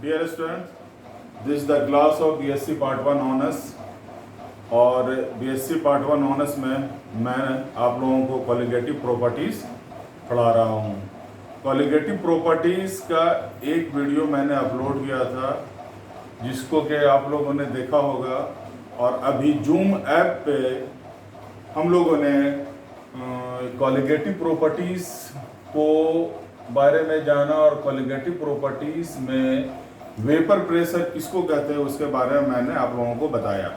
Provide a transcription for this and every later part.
Dear student, this the class of BSc part 1 honours. और BSc part 1 honours में मैं आप लोगों को कॉलिगेटिव प्रॉपर्टीज़ पढ़ा रहा हूँ। कॉलिगेटिव प्रॉपर्टीज़ का एक वीडियो मैंने अपलोड किया था जिसको कि आप लोगों ने देखा होगा। और अभी जूम ऐप पे हम लोगों ने कॉलिगेटिव प्रॉपर्टीज़ को बारे में जाना और कॉलिगेटिव प्रॉपर्टीज़ में वेपर प्रेशर किसको कहते हैं उसके बारे में मैंने आप लोगों को बताया।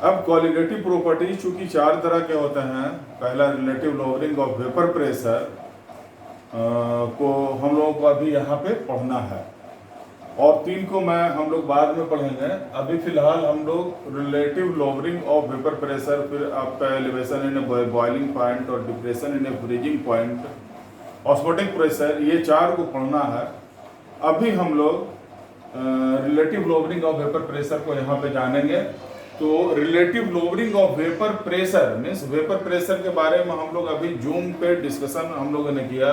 अब कॉलिगेटिव प्रॉपर्टीज चूंकि चार तरह के होते हैं। पहला relative lowering of vapour pressure को हम लोगों को अभी यहाँ पे पढ़ना है और तीन को हम लोग बाद में पढ़ेंगे। अभी फिलहाल हम लोग relative lowering of vapour pressure, फिर आपका elevation in a boiling point और depression in a freezing point, osmotic pressure, ये चार को पढ़ना है। अभी हम लोग relative lowering of vapour pressure को यहाँ पे जानेंगे। तो relative lowering of vapour pressure means vapour pressure के बारे में हम लोग अभी जूम पे डिस्कशन हम लोगों ने किया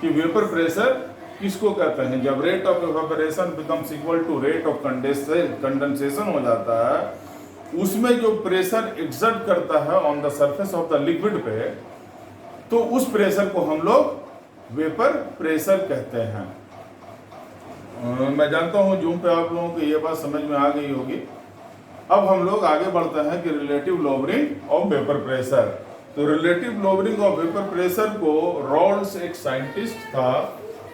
कि वेपर प्रेशर किसको कहते हैं। जब rate of evaporation becomes equal to rate of condensation हो जाता है, उसमें जो प्रेशर एक्सर्ट करता है on the surface of the liquid पे, तो उस प्रेशर को हम लोग वेपर प्रेशर कहते हैं। मैं जानता हूं जूम पे आप लोगों को ये बात समझ में आ गई होगी। अब हम लोग आगे बढ़ते हैं कि relative lowering of vapour pressure. तो relative lowering of vapour pressure को रॉल्स एक साइंटिस्ट था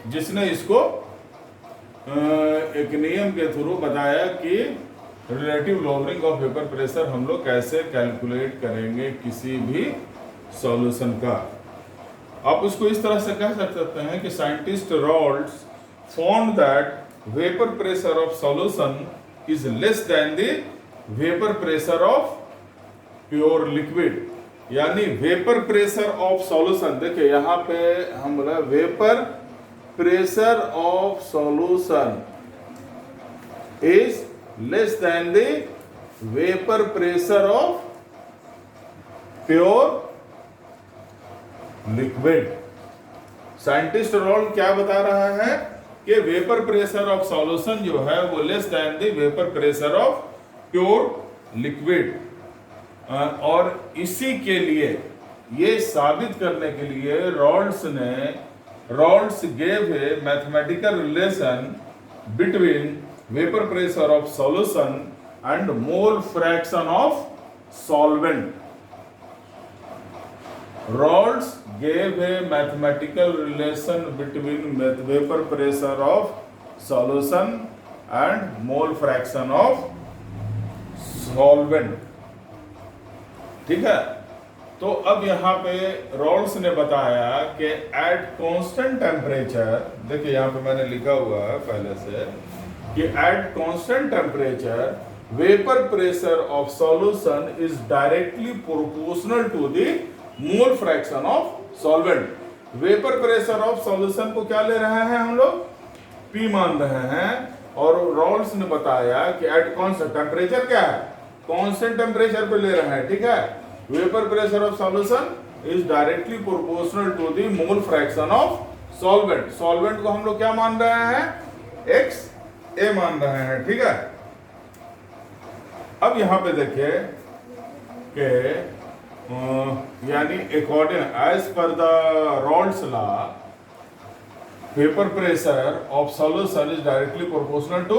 जिसने इसको एक नियम के थ्रू बताया कि relative lowering of vapour pressure हम लोग कैसे कैलकुलेट करेंगे किसी भी सॉल्यूशन का। आप उसको इस तरह से कह सकते हैं कि scientist Raoult found that vapor pressure of solution is less than the vapor pressure of pure liquid। यानी वेपर प्रेशर ऑफ सॉल्यूशन, देखिए यहाँ पे हम बोला vapour pressure of solution is less than the vapour pressure of pure liquid. Scientist Raoult क्या बता रहा है कि वेपर प्रेशर ऑफ सॉल्यूशन जो है वो less than the vapour pressure of pure liquid. और इसी के लिए ये साबित करने के लिए Raoult gave a mathematical relation between vapour pressure of solution and mole fraction of solvent. Rolls gave a mathematical relation between vapor pressure of solution and mole fraction of solvent। ठीक है, तो अब यहाँ पे रॉल्स ने बताया कि at constant temperature, देखिए यहाँ पे मैंने लिखा हुआ है पहले से कि at constant temperature vapour pressure of solution is directly proportional to the mole fraction of solvent. Vapour pressure of solution को क्या ले रहे हैं हम लोग, P मान रहे हैं। और रॉल्स ने बताया कि एट कांस्टेंट टेम्परेचर क्या है, कांस्टेंट टेम्परेचर पे ले रहे हैं। ठीक है, vapour pressure of solution is directly proportional to the mole fraction of solvent. Solvent को हम लोग क्या मान रहे हैं, XA मान रहे हैं। ठीक है, अब यहां पे देखिए कि यानी according as per the Raoult's law vapour pressure of solution is directly proportional to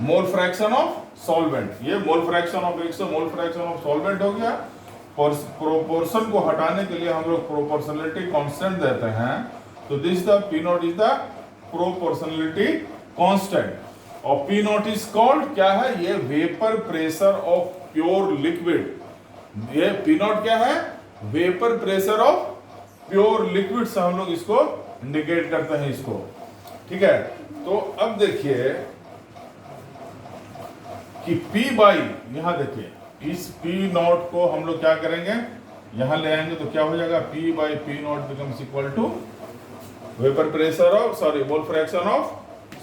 mole fraction of solvent. ये mole fraction of X mole fraction of solvent हो गया। प्रोपोर्शन को हटाने के लिए हम लोग प्रोपोर्शनलिटी कांस्टेंट देते हैं। तो this the P not is the proportionality constant और P नॉट इज कॉल्ड क्या है, ये vapour pressure of pure liquid. ये P नॉट क्या है, vapour pressure of pure liquid से हम लोग इसको इंडिकेट करते हैं इसको। ठीक है, तो अब देखिए कि P बाई, यहां देखिए इस P नॉट को हम लोग क्या करेंगे, यहां ले आएंगे तो क्या हो जाएगा, P by P not becomes equal to vapour pressure of mole fraction of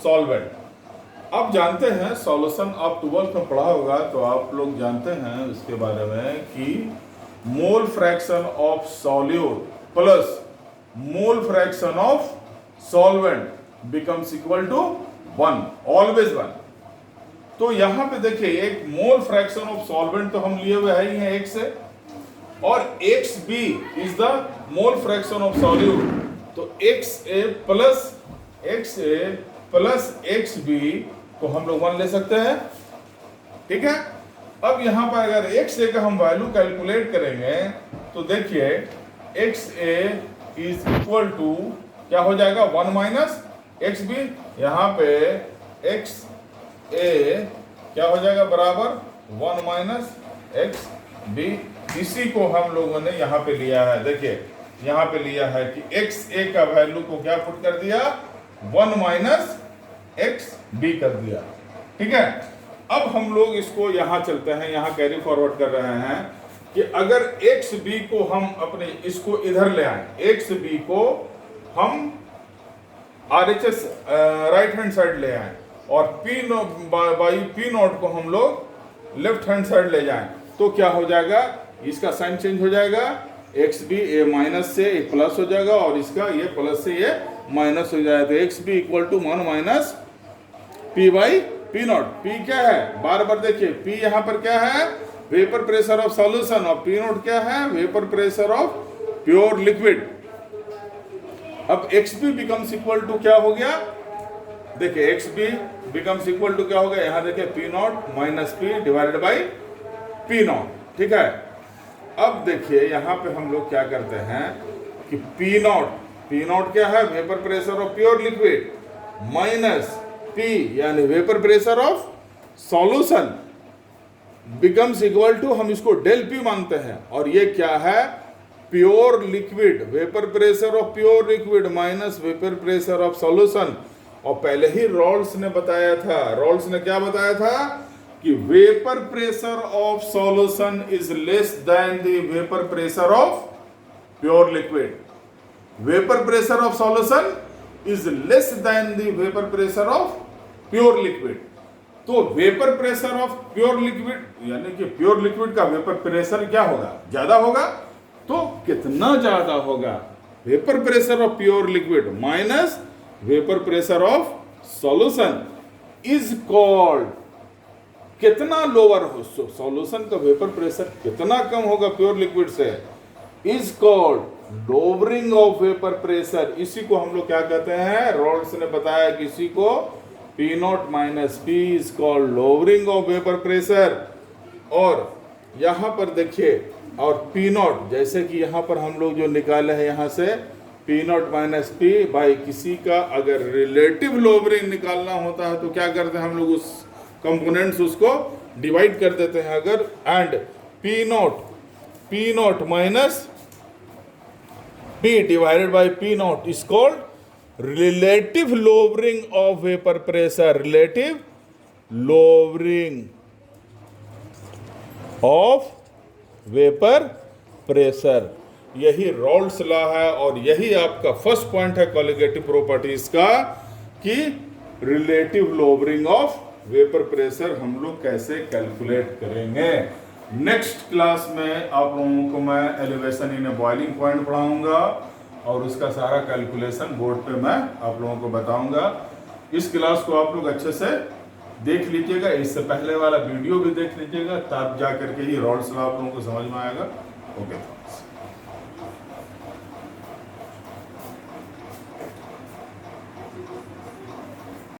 solvent. अब जानते हैं सॉल्यूशन आप 12th में पढ़ा होगा तो आप लोग जानते हैं इसके बारे में कि mole fraction of solute plus mole fraction of solvent becomes equal to 1, always 1। तो यहां पे देखिए एक मोल फ्रैक्शन ऑफ सॉल्वेंट तो हम लिए हुए है ही है x है, और XB is the mole fraction of solute. तो XA प्लस XB को हम लोग 1 ले सकते हैं, ठीक है। अब यहां पर अगर XA का हम वैल्यू कैलकुलेट करेंगे तो देखिए XA इज इक्वल टू क्या हो जाएगा 1 माइनस XB। यहां पे XA क्या हो जाएगा बराबर 1 माइनस XB। इसी को हम लोगों ने यहाँ पे लिया है, देखिए यहाँ पे लिया है कि XA का वैल्यू को क्या पुट कर दिया 1 माइनस XB कर दिया, ठीक है। अब हम लोग इसको यहाँ चलते हैं, यहाँ कैरी फॉरवर्ड कर रहे हैं कि अगर XB को हम अपने इसको इधर ले आए, XB को हम RHS राइट हैंड साइड ले आए और P नॉट को हम लोग लेफ्ट हैंड साइड ले जाएं, तो क्या हो जाएगा, इसका साइन चेंज हो जाएगा, XB ये माइनस से ये प्लस हो जाएगा और इसका ये प्लस से ये माइनस हो जाएगा। तो XB equal to 1 minus P by P not. P क्या है, बार बार देखिए P यहाँ पर क्या है वेपर प्रेशर ऑफ सॉल्यूशन और P नॉट क्या है vapour pressure of pure liquid. अब XB बिकम्स इक्वल टू क्या हो गया, देखिए XB बिकम्स इक्वल टू क्या हो गया, यहाँ देखिए P not minus P divided by P not, ठीक है। अब देखिए यहाँ पे हम लोग क्या करते हैं कि P नॉट क्या है vapour pressure of pure liquid minus P यानी vapour pressure of solution becomes equal to, हम इसको डेल P मानते हैं, और ये क्या है pure liquid vapour pressure of pure liquid minus vapour pressure of solution. और पहले ही रॉल्स ने बताया था, रॉल्स ने क्या बताया था कि vapour pressure of solution is less than the vapour pressure of pure liquid. Vapour pressure of solution is less than the vapour pressure of pure liquid. तो vapour pressure of pure liquid यानी कि pure liquid का vapour pressure क्या होगा, ज्यादा होगा। तो कितना ज्यादा होगा, vapour pressure of pure liquid minus vapour pressure of solution is called, कितना लोअर हो सॉल्यूशन का वेपर प्रेशर कितना कम होगा प्योर लिक्विड से, is called lowering of vapour pressure. इसी को हम लोग क्या कहते हैं, रॉल्स ने बताया कि इसी को P not minus P is called lowering of vapour pressure. और यहाँ पर देखिए और P नॉट जैसे कि यहाँ पर हम लोग जो निकाले हैं यहाँ से P नॉट माइनस P भाई, किसी का अगर रिलेटिव लोअरिंग निकालना होता है तो क्या करते हैं हम लोग उस कंपोनेंट्स उसको डिवाइड कर देते हैं अगर, and P not minus P divided by P not is called relative lowering of vapour pressure, relative lowering of vapour pressure. यही रॉल्स लॉ है और यही आपका फर्स्ट पॉइंट है कॉलिगेटिव प्रॉपर्टीज का कि relative lowering of vapour pressure हम लोग कैसे कैलकुलेट करेंगे। नेक्स्ट क्लास में आप लोगों को मैं एलिवेशन इन बॉइलिंग पॉइंट पढ़ाऊंगा और उसका सारा कैलकुलेशन बोर्ड पे मैं आप लोगों को बताऊंगा। इस क्लास को आप लोग अच्छे से देख लीजिएगा, इससे पहले वाला वीडियो भी देख लीजिएगा, तब जा करके ही रॉल्स लॉ आप लोगों को समझ में आएगा। ओके।